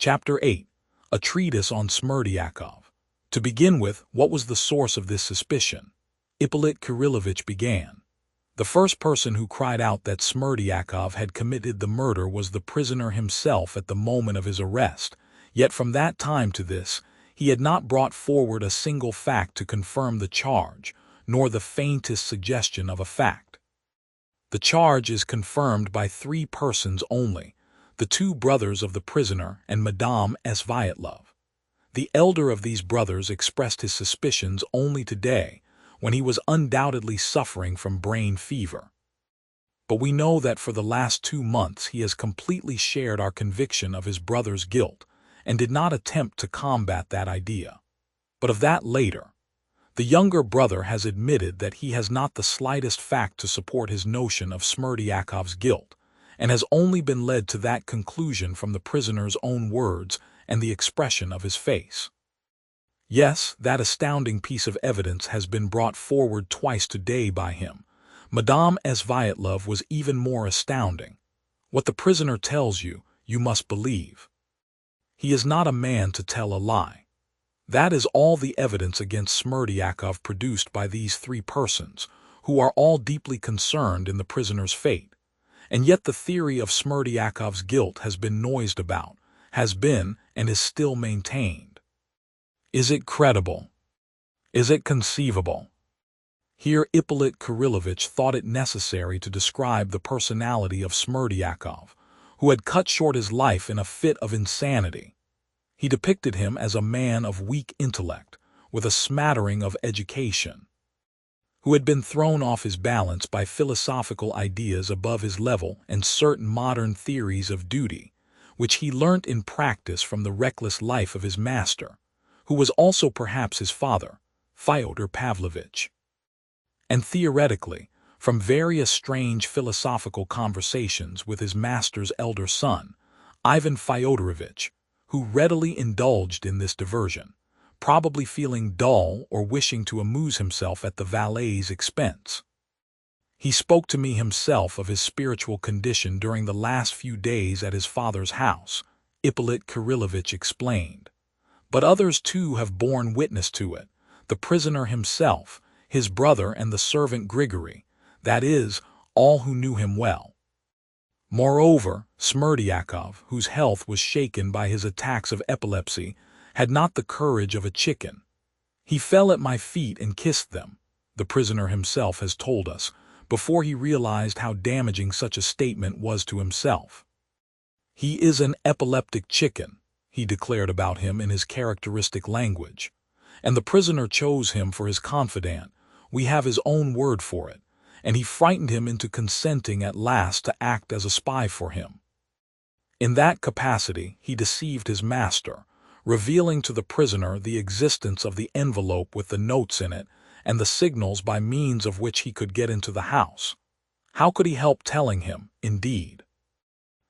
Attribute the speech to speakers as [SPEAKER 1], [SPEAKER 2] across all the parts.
[SPEAKER 1] Chapter 8. A Treatise on Smerdyakov. To begin with, what was the source of this suspicion? Ippolit Kirillovich began. The first person who cried out that Smerdyakov had committed the murder was the prisoner himself at the moment of his arrest, yet from that time to this, he had not brought forward a single fact to confirm the charge, nor the faintest suggestion of a fact. The charge is confirmed by three persons only: the two brothers of the prisoner and Madame Sviatlov. The elder of these brothers expressed his suspicions only today, when he was undoubtedly suffering from brain fever. But we know that for the last 2 months he has completely shared our conviction of his brother's guilt, and did not attempt to combat that idea. But of that later. The younger brother has admitted that he has not the slightest fact to support his notion of Smerdyakov's guilt, and has only been led to that conclusion from the prisoner's own words and the expression of his face. Yes, that astounding piece of evidence has been brought forward twice today by him. Madame Sviatlov was even more astounding. What the prisoner tells you, you must believe. He is not a man to tell a lie. That is all the evidence against Smerdyakov produced by these three persons, who are all deeply concerned in the prisoner's fate. And yet the theory of Smerdyakov's guilt has been noised about, has been, and is still maintained. Is it credible? Is it conceivable? Here Ippolit Kirillovich thought it necessary to describe the personality of Smerdyakov, who had cut short his life in a fit of insanity. He depicted him as a man of weak intellect, with a smattering of education, who had been thrown off his balance by philosophical ideas above his level and certain modern theories of duty, which he learnt in practice from the reckless life of his master, who was also perhaps his father, Fyodor Pavlovich, and theoretically, from various strange philosophical conversations with his master's elder son, Ivan Fyodorovich, who readily indulged in this diversion, probably feeling dull or wishing to amuse himself at the valet's expense. He spoke to me himself of his spiritual condition during the last few days at his father's house, Ippolit Kirillovich explained. But others too have borne witness to it, the prisoner himself, his brother and the servant Grigory, that is, all who knew him well. Moreover, Smerdyakov, whose health was shaken by his attacks of epilepsy, had not the courage of a chicken. He fell at my feet and kissed them, the prisoner himself has told us, before he realized how damaging such a statement was to himself. He is an epileptic chicken, he declared about him in his characteristic language, and the prisoner chose him for his confidant. We have his own word for it, and he frightened him into consenting at last to act as a spy for him. In that capacity, he deceived his master, revealing to the prisoner the existence of the envelope with the notes in it and the signals by means of which he could get into the house. How could he help telling him, indeed?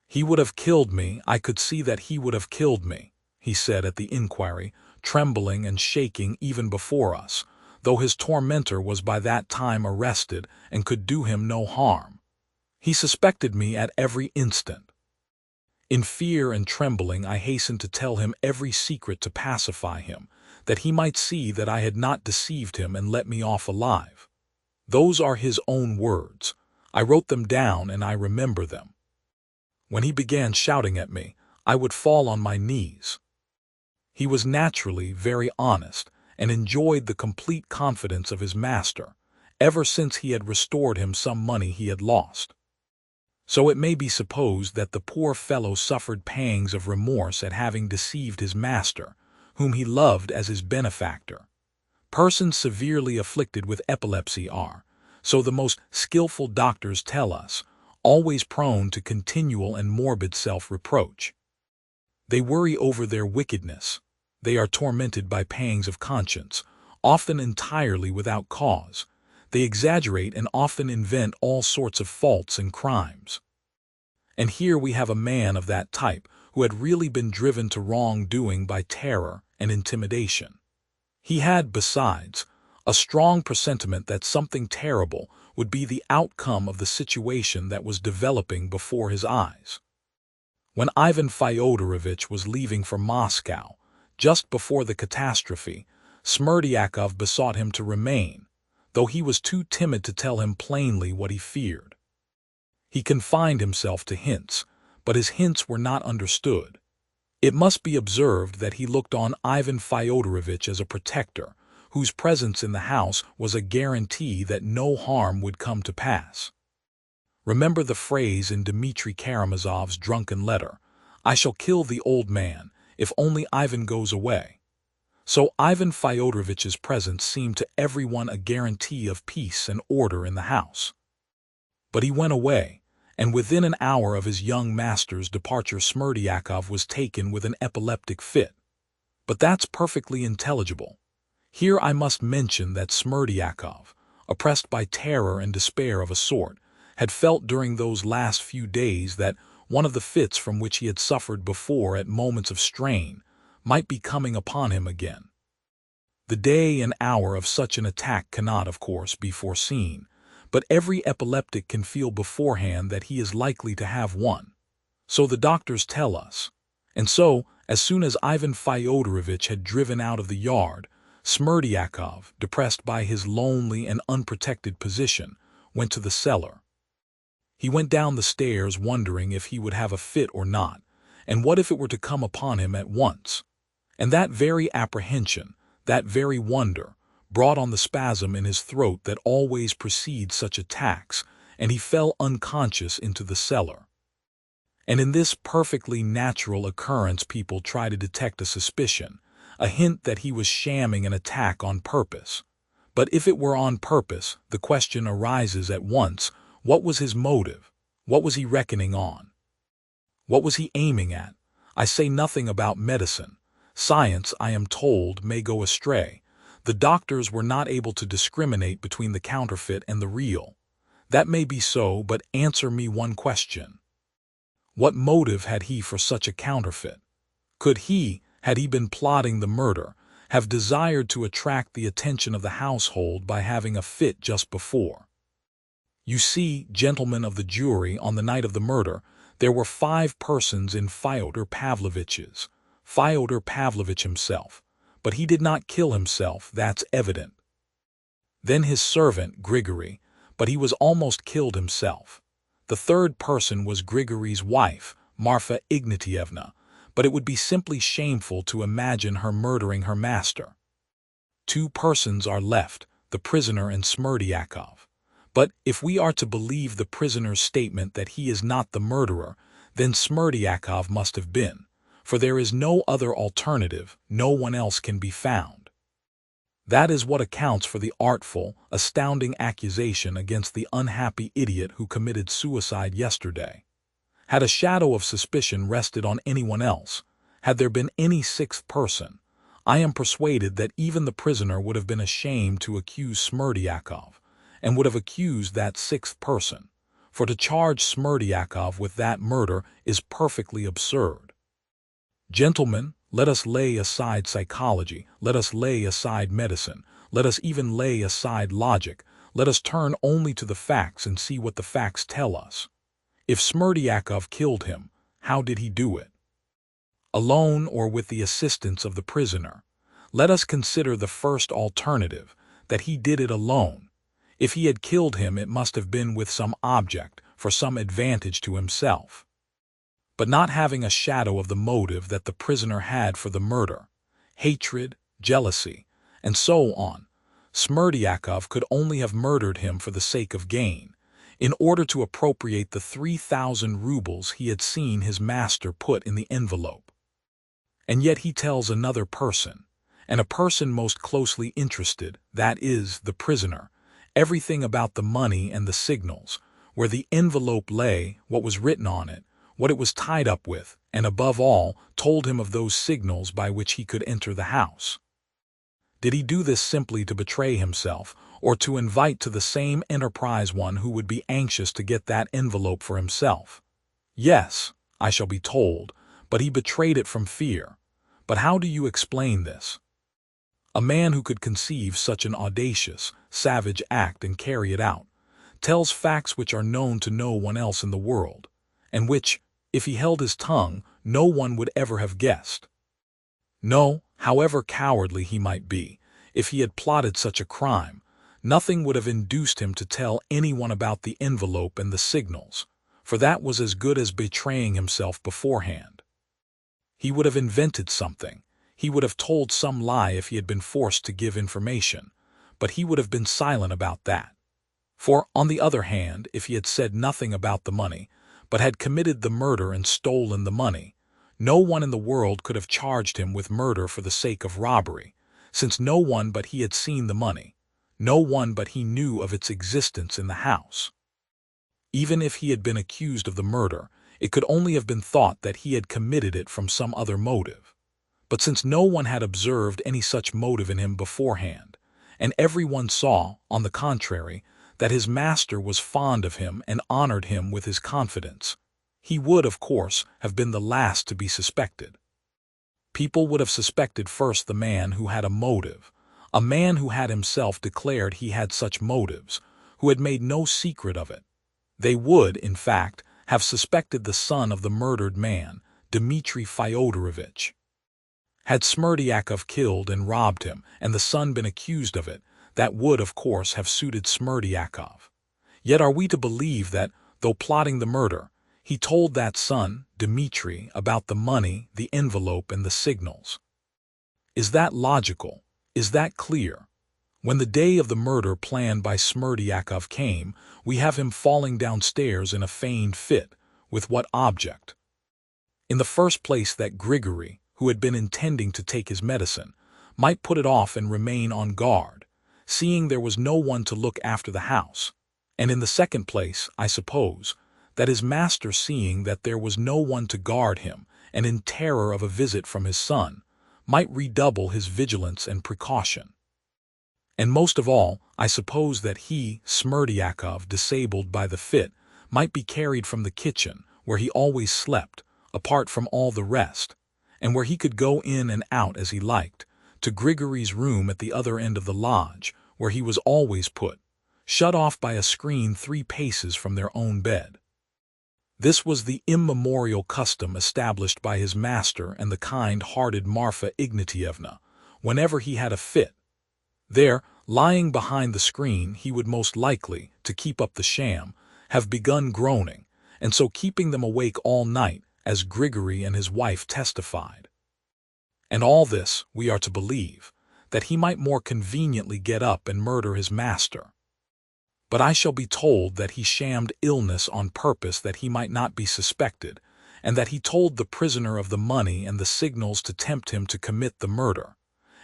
[SPEAKER 1] He would have killed me, I could see that he would have killed me, he said at the inquiry, trembling and shaking even before us, though his tormentor was by that time arrested and could do him no harm. He suspected me at every instant. In fear and trembling I hastened to tell him every secret to pacify him, that he might see that I had not deceived him and let me off alive. Those are his own words. I wrote them down and I remember them. When he began shouting at me, I would fall on my knees. He was naturally very honest and enjoyed the complete confidence of his master, ever since he had restored him some money he had lost. So it may be supposed that the poor fellow suffered pangs of remorse at having deceived his master, whom he loved as his benefactor. Persons severely afflicted with epilepsy are, so the most skillful doctors tell us, always prone to continual and morbid self-reproach. They worry over their wickedness. They are tormented by pangs of conscience, often entirely without cause. They exaggerate and often invent all sorts of faults and crimes. And here we have a man of that type who had really been driven to wrongdoing by terror and intimidation. He had, besides, a strong presentiment that something terrible would be the outcome of the situation that was developing before his eyes. When Ivan Fyodorovich was leaving for Moscow, just before the catastrophe, Smerdyakov besought him to remain, though he was too timid to tell him plainly what he feared. He confined himself to hints, but his hints were not understood. It must be observed that he looked on Ivan Fyodorovich as a protector, whose presence in the house was a guarantee that no harm would come to pass. Remember the phrase in Dmitri Karamazov's drunken letter, "I shall kill the old man, if only Ivan goes away." So Ivan Fyodorovich's presence seemed to everyone a guarantee of peace and order in the house. But he went away, and within an hour of his young master's departure Smerdyakov was taken with an epileptic fit. But that's perfectly intelligible. Here I must mention that Smerdyakov, oppressed by terror and despair of a sort, had felt during those last few days that one of the fits from which he had suffered before at moments of strain might be coming upon him again. The day and hour of such an attack cannot, of course, be foreseen, but every epileptic can feel beforehand that he is likely to have one. So the doctors tell us. And so, as soon as Ivan Fyodorovich had driven out of the yard, Smerdyakov, depressed by his lonely and unprotected position, went to the cellar. He went down the stairs wondering if he would have a fit or not, and what if it were to come upon him at once. And that very apprehension, that very wonder, brought on the spasm in his throat that always precedes such attacks, and he fell unconscious into the cellar. And in this perfectly natural occurrence people try to detect a suspicion, a hint that he was shamming an attack on purpose. But if it were on purpose, the question arises at once, what was his motive? What was he reckoning on? What was he aiming at? I say nothing about medicine. Science, I am told, may go astray. The doctors were not able to discriminate between the counterfeit and the real. That may be so, but answer me one question. What motive had he for such a counterfeit? Could he, had he been plotting the murder, have desired to attract the attention of the household by having a fit just before? You see, gentlemen of the jury, on the night of the murder, there were 5 persons in Fyodor Pavlovitch himself. But he did not kill himself, that's evident. Then his servant, Grigory, but he was almost killed himself. The 3rd person was Grigory's wife, Marfa Ignatievna, but it would be simply shameful to imagine her murdering her master. 2 persons are left, the prisoner and Smerdyakov. But if we are to believe the prisoner's statement that he is not the murderer, then Smerdyakov must have been, for there is no other alternative, no one else can be found. That is what accounts for the artful, astounding accusation against the unhappy idiot who committed suicide yesterday. Had a shadow of suspicion rested on anyone else, had there been any 6th person, I am persuaded that even the prisoner would have been ashamed to accuse Smerdyakov, and would have accused that 6th person, for to charge Smerdyakov with that murder is perfectly absurd. Gentlemen, let us lay aside psychology, let us lay aside medicine, let us even lay aside logic, let us turn only to the facts and see what the facts tell us. If Smerdyakov killed him, how did he do it? Alone or with the assistance of the prisoner? Let us consider the first alternative, that he did it alone. If he had killed him, it must have been with some object, for some advantage to himself. But not having a shadow of the motive that the prisoner had for the murder, hatred, jealousy, and so on, Smerdyakov could only have murdered him for the sake of gain, in order to appropriate the 3,000 rubles he had seen his master put in the envelope. And yet he tells another person, and a person most closely interested, that is, the prisoner, everything about the money and the signals, where the envelope lay, what was written on it, what it was tied up with, and above all, told him of those signals by which he could enter the house. Did he do this simply to betray himself, or to invite to the same enterprise one who would be anxious to get that envelope for himself? Yes, I shall be told, but he betrayed it from fear. But how do you explain this? A man who could conceive such an audacious, savage act and carry it out, tells facts which are known to no one else in the world, and which, If he held his tongue, no one would ever have guessed. No, however cowardly he might be, if he had plotted such a crime, nothing would have induced him to tell anyone about the envelope and the signals, for that was as good as betraying himself beforehand. He would have invented something. He would have told some lie if he had been forced to give information, but he would have been silent about that. For, on the other hand, if he had said nothing about the money, but had committed the murder and stolen the money, no one in the world could have charged him with murder for the sake of robbery, since no one but he had seen the money, no one but he knew of its existence in the house. Even if he had been accused of the murder, it could only have been thought that he had committed it from some other motive. But since no one had observed any such motive in him beforehand, and everyone saw, on the contrary, that his master was fond of him and honored him with his confidence, he would, of course, have been the last to be suspected. People would have suspected first the man who had a motive, a man who had himself declared he had such motives, who had made no secret of it. They would, in fact, have suspected the son of the murdered man, Dmitri Fyodorovitch. Had Smerdyakov killed and robbed him, and the son been accused of it, that would, of course, have suited Smerdyakov. Yet are we to believe that, though plotting the murder, he told that son, Dmitri, about the money, the envelope, and the signals? Is that logical? Is that clear? When the day of the murder planned by Smerdyakov came, we have him falling downstairs in a feigned fit. With what object? In the first place, that Grigory, who had been intending to take his medicine, might put it off and remain on guard, seeing there was no one to look after the house. And in the second place, I suppose, that his master, seeing that there was no one to guard him, and in terror of a visit from his son, might redouble his vigilance and precaution. And most of all, I suppose that he, Smerdyakov, disabled by the fit, might be carried from the kitchen, where he always slept, apart from all the rest, and where he could go in and out as he liked, to Grigory's room at the other end of the lodge, where he was always put, shut off by a screen 3 paces from their own bed. This was the immemorial custom established by his master and the kind-hearted Marfa Ignatievna, whenever he had a fit. There, lying behind the screen, he would most likely, to keep up the sham, have begun groaning, and so keeping them awake all night, as Grigory and his wife testified. And all this, we are to believe, that he might more conveniently get up and murder his master. But I shall be told that he shammed illness on purpose that he might not be suspected, and that he told the prisoner of the money and the signals to tempt him to commit the murder.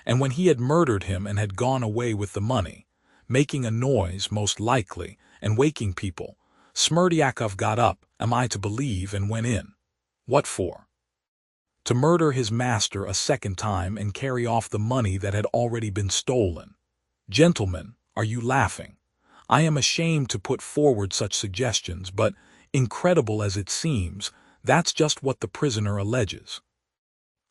[SPEAKER 1] And when he had murdered him and had gone away with the money, making a noise most likely, and waking people, Smerdyakov got up, am I to believe, and went in. What for? To murder his master a second time and carry off the money that had already been stolen. Gentlemen, are you laughing? I am ashamed to put forward such suggestions, but, incredible as it seems, that's just what the prisoner alleges.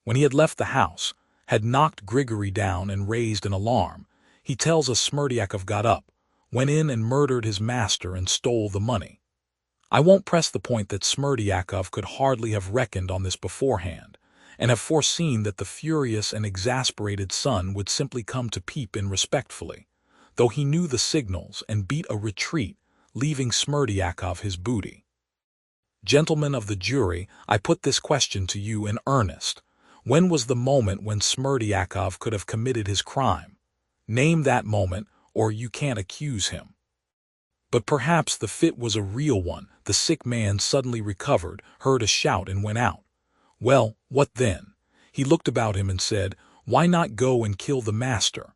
[SPEAKER 1] When he had left the house, had knocked Grigory down and raised an alarm, he tells us Smerdyakov got up, went in and murdered his master and stole the money. I won't press the point that Smerdyakov could hardly have reckoned on this beforehand, and have foreseen that the furious and exasperated son would simply come to peep in respectfully, though he knew the signals, and beat a retreat, leaving Smerdyakov his booty. Gentlemen of the jury, I put this question to you in earnest. When was the moment when Smerdyakov could have committed his crime? Name that moment, or you can't accuse him. But perhaps the fit was a real one. The sick man suddenly recovered, heard a shout, and went out. Well, what then? He looked about him and said, why not go and kill the master?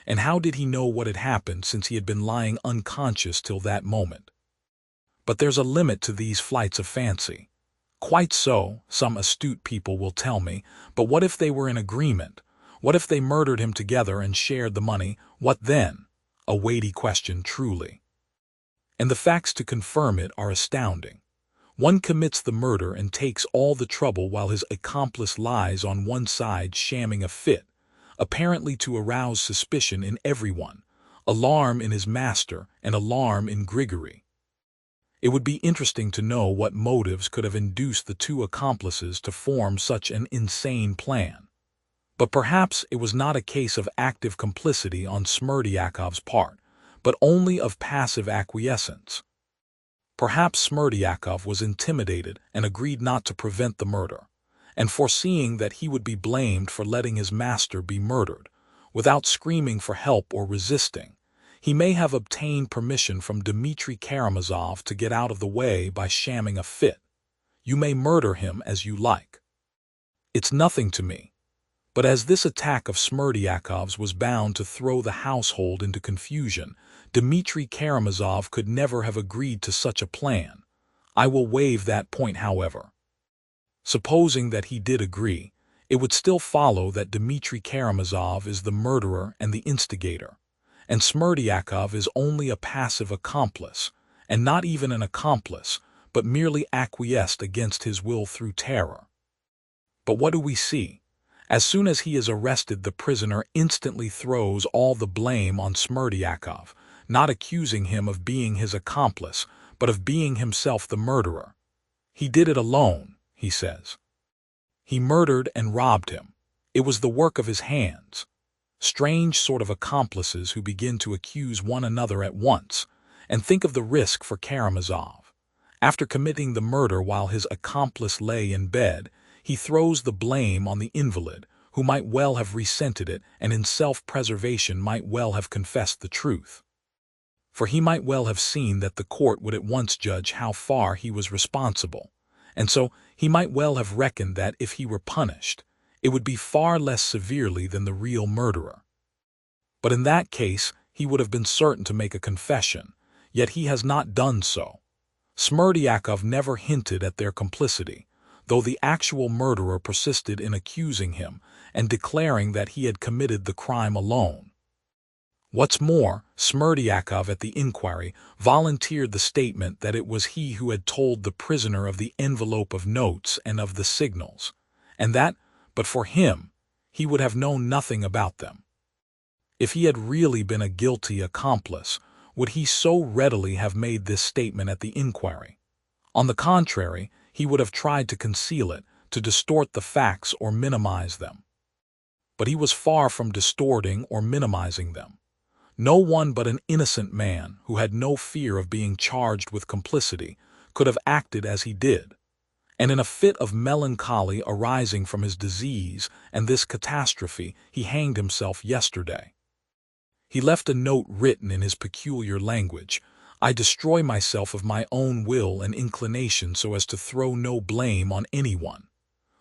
[SPEAKER 1] And how did he know what had happened, since he had been lying unconscious till that moment? But there's a limit to these flights of fancy. Quite so, some astute people will tell me, but what if they were in agreement? What if they murdered him together and shared the money? What then? A weighty question, truly. And the facts to confirm it are astounding. One commits the murder and takes all the trouble while his accomplice lies on one side shamming a fit, apparently to arouse suspicion in everyone, alarm in his master, and alarm in Grigory. It would be interesting to know what motives could have induced the two accomplices to form such an insane plan. But perhaps it was not a case of active complicity on Smerdyakov's part, but only of passive acquiescence. Perhaps Smerdyakov was intimidated and agreed not to prevent the murder, and foreseeing that he would be blamed for letting his master be murdered, without screaming for help or resisting, he may have obtained permission from Dmitri Karamazov to get out of the way by shamming a fit. You may murder him as you like. It's nothing to me. But as this attack of Smerdyakov's was bound to throw the household into confusion, Dmitri Karamazov could never have agreed to such a plan. I will waive that point, however. Supposing that he did agree, it would still follow that Dmitri Karamazov is the murderer and the instigator, and Smerdyakov is only a passive accomplice, and not even an accomplice, but merely acquiesced against his will through terror. But what do we see? As soon as he is arrested, the prisoner instantly throws all the blame on Smerdyakov, not accusing him of being his accomplice, but of being himself the murderer. He did it alone, he says. He murdered and robbed him. It was the work of his hands. Strange sort of accomplices who begin to accuse one another at once, and think of the risk for Karamazov. After committing the murder while his accomplice lay in bed, he throws the blame on the invalid, who might well have resented it and in self-preservation might well have confessed the truth. For he might well have seen that the court would at once judge how far he was responsible, and so he might well have reckoned that if he were punished, it would be far less severely than the real murderer. But in that case, he would have been certain to make a confession, yet he has not done so. Smerdyakov never hinted at their complicity, though the actual murderer persisted in accusing him and declaring that he had committed the crime alone. What's more, Smerdyakov at the inquiry volunteered the statement that it was he who had told the prisoner of the envelope of notes and of the signals, and that, but for him, he would have known nothing about them. If he had really been a guilty accomplice, would he so readily have made this statement at the inquiry? On the contrary, he would have tried to conceal it, to distort the facts or minimize them. But he was far from distorting or minimizing them. No one but an innocent man, who had no fear of being charged with complicity, could have acted as he did. And in a fit of melancholy arising from his disease and this catastrophe, he hanged himself yesterday. He left a note written in his peculiar language. I destroy myself of my own will and inclination so as to throw no blame on anyone.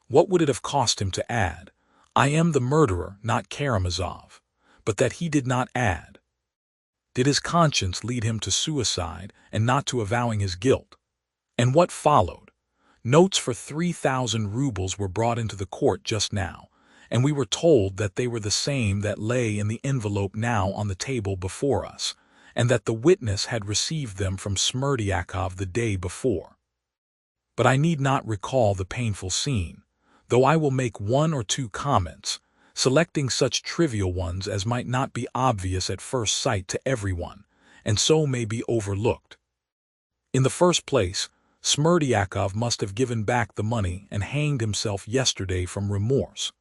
[SPEAKER 1] What would it have cost him to add, I am the murderer, not Karamazov, but that he did not add? Did his conscience lead him to suicide and not to avowing his guilt? And what followed? Notes for 3,000 rubles were brought into the court just now, and we were told that they were the same that lay in the envelope now on the table before us, and that the witness had received them from Smerdyakov the day before. But I need not recall the painful scene, though I will make one or two comments, selecting such trivial ones as might not be obvious at first sight to everyone, and so may be overlooked. In the first place, Smerdyakov must have given back the money and hanged himself yesterday from remorse,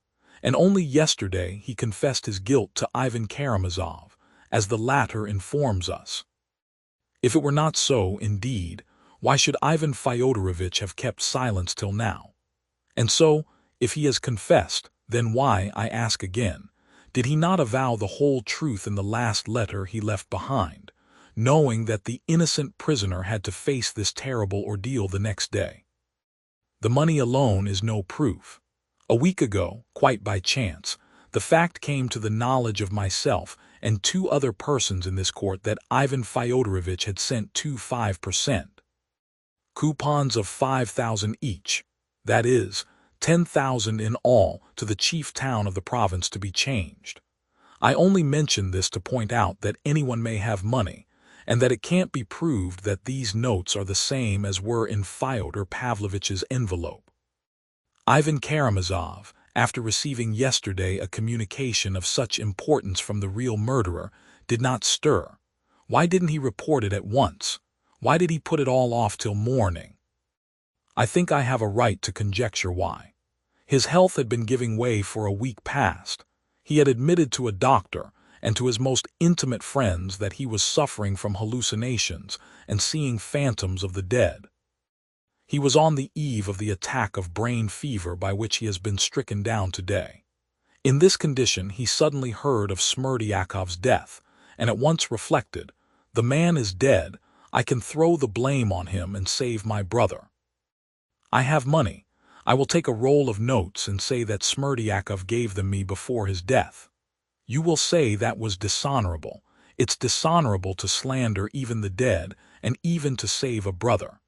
[SPEAKER 1] and only yesterday he confessed his guilt to Ivan Karamazov, as the latter informs us. If it were not so, indeed, why should Ivan Fyodorovitch have kept silence till now? And so, if he has confessed, then why, I ask again, did he not avow the whole truth in the last letter he left behind, knowing that the innocent prisoner had to face this terrible ordeal the next day? The money alone is no proof. A week ago, quite by chance, the fact came to the knowledge of myself and two other persons in this court that Ivan Fyodorovitch had sent 5% coupons of 5,000 each, that is, 10,000 in all, to the chief town of the province to be changed. I only mention this to point out that anyone may have money, and that it can't be proved that these notes are the same as were in Fyodor Pavlovitch's envelope. Ivan Karamazov, after receiving yesterday a communication of such importance from the real murderer, did not stir. Why didn't he report it at once? Why did he put it all off till morning? I think I have a right to conjecture why. His health had been giving way for a week past. He had admitted to a doctor and to his most intimate friends that he was suffering from hallucinations and seeing phantoms of the dead. He was on the eve of the attack of brain fever by which he has been stricken down today. In this condition he suddenly heard of Smerdyakov's death, and at once reflected, "The man is dead, I can throw the blame on him and save my brother. I have money. I will take a roll of notes and say that Smerdyakov gave them me before his death." You will say that was dishonorable. It's dishonorable to slander even the dead and even to save a brother.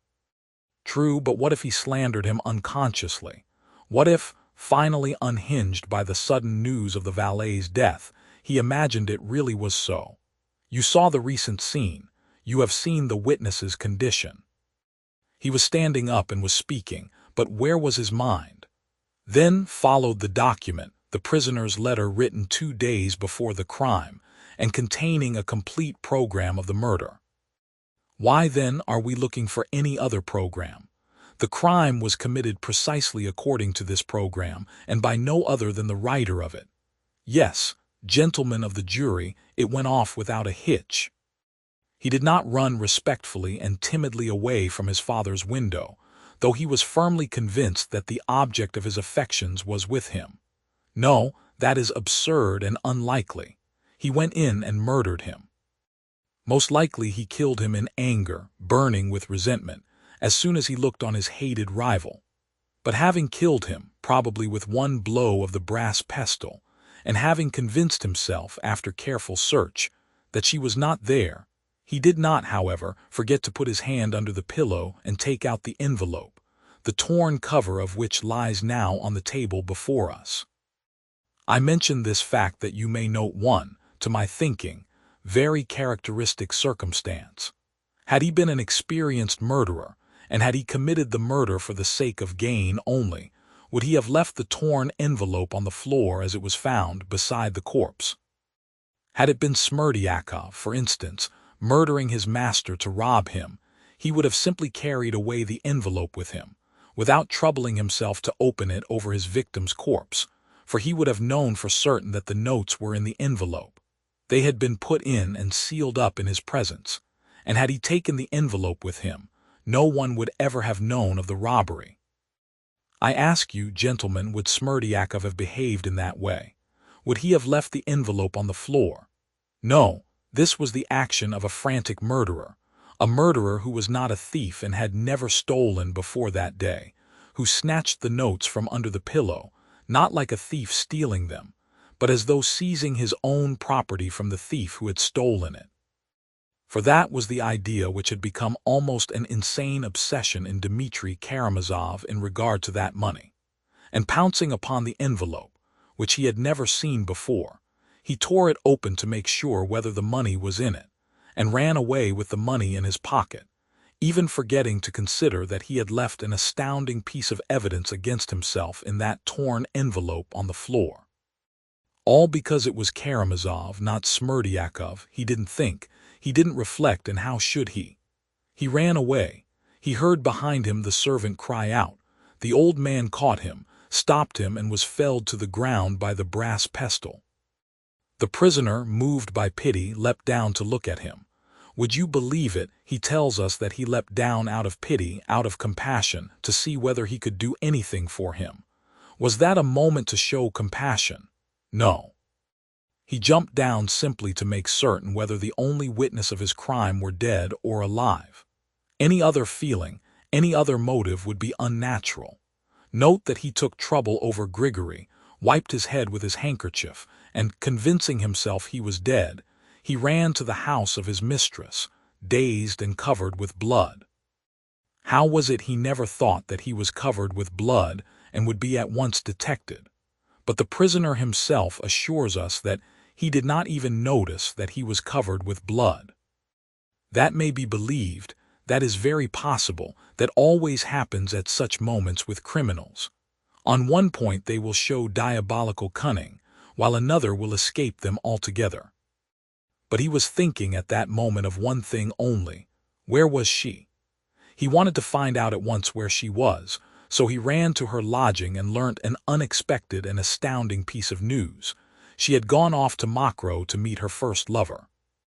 [SPEAKER 1] True, but what if he slandered him unconsciously? What if, finally unhinged by the sudden news of the valet's death, he imagined it really was so? You saw the recent scene. You have seen the witness's condition. He was standing up and was speaking, but where was his mind? Then followed the document, the prisoner's letter written 2 days before the crime, and containing a complete program of the murder. Why, then, are we looking for any other program? The crime was committed precisely according to this program, and by no other than the writer of it. Yes, gentlemen of the jury, it went off without a hitch. He did not run respectfully and timidly away from his father's window, though he was firmly convinced that the object of his affections was with him. No, that is absurd and unlikely. He went in and murdered him. Most likely he killed him in anger, burning with resentment, as soon as he looked on his hated rival. But having killed him, probably with one blow of the brass pestle, and having convinced himself, after careful search, that she was not there, he did not, however, forget to put his hand under the pillow and take out the envelope, the torn cover of which lies now on the table before us. I mention this fact that you may note one, to my thinking, very characteristic circumstance. Had he been an experienced murderer, and had he committed the murder for the sake of gain only, would he have left the torn envelope on the floor as it was found beside the corpse? Had it been Smerdyakov, for instance, murdering his master to rob him, he would have simply carried away the envelope with him, without troubling himself to open it over his victim's corpse, for he would have known for certain that the notes were in the envelope. They had been put in and sealed up in his presence, and had he taken the envelope with him, no one would ever have known of the robbery. I ask you, gentlemen, would Smerdyakov have behaved in that way? Would he have left the envelope on the floor? No, this was the action of a frantic murderer, a murderer who was not a thief and had never stolen before that day, who snatched the notes from under the pillow, not like a thief stealing them, but as though seizing his own property from the thief who had stolen it. For that was the idea which had become almost an insane obsession in Dmitri Karamazov in regard to that money. And pouncing upon the envelope, which he had never seen before, he tore it open to make sure whether the money was in it, and ran away with the money in his pocket, even forgetting to consider that he had left an astounding piece of evidence against himself in that torn envelope on the floor. All because it was Karamazov, not Smerdyakov. He didn't think, he didn't reflect, and how should he? He ran away. He heard behind him the servant cry out. The old man caught him, stopped him, and was felled to the ground by the brass pestle. The prisoner, moved by pity, leapt down to look at him. Would you believe it, he tells us that he leapt down out of pity, out of compassion, to see whether he could do anything for him. Was that a moment to show compassion? No. He jumped down simply to make certain whether the only witness of his crime were dead or alive. Any other feeling, any other motive would be unnatural. Note that he took trouble over Grigory, wiped his head with his handkerchief, and, convincing himself he was dead, he ran to the house of his mistress, dazed and covered with blood. How was it he never thought that he was covered with blood and would be at once detected? But the prisoner himself assures us that he did not even notice that he was covered with blood. That may be believed. That is very possible. That always happens at such moments with criminals. On one point they will show diabolical cunning, while another will escape them altogether. But he was thinking at that moment of one thing only. Where was she? He wanted to find out at once where she was, so he ran to her lodging and learnt an unexpected and astounding piece of news. She had gone off to Mokrow to meet her first lover.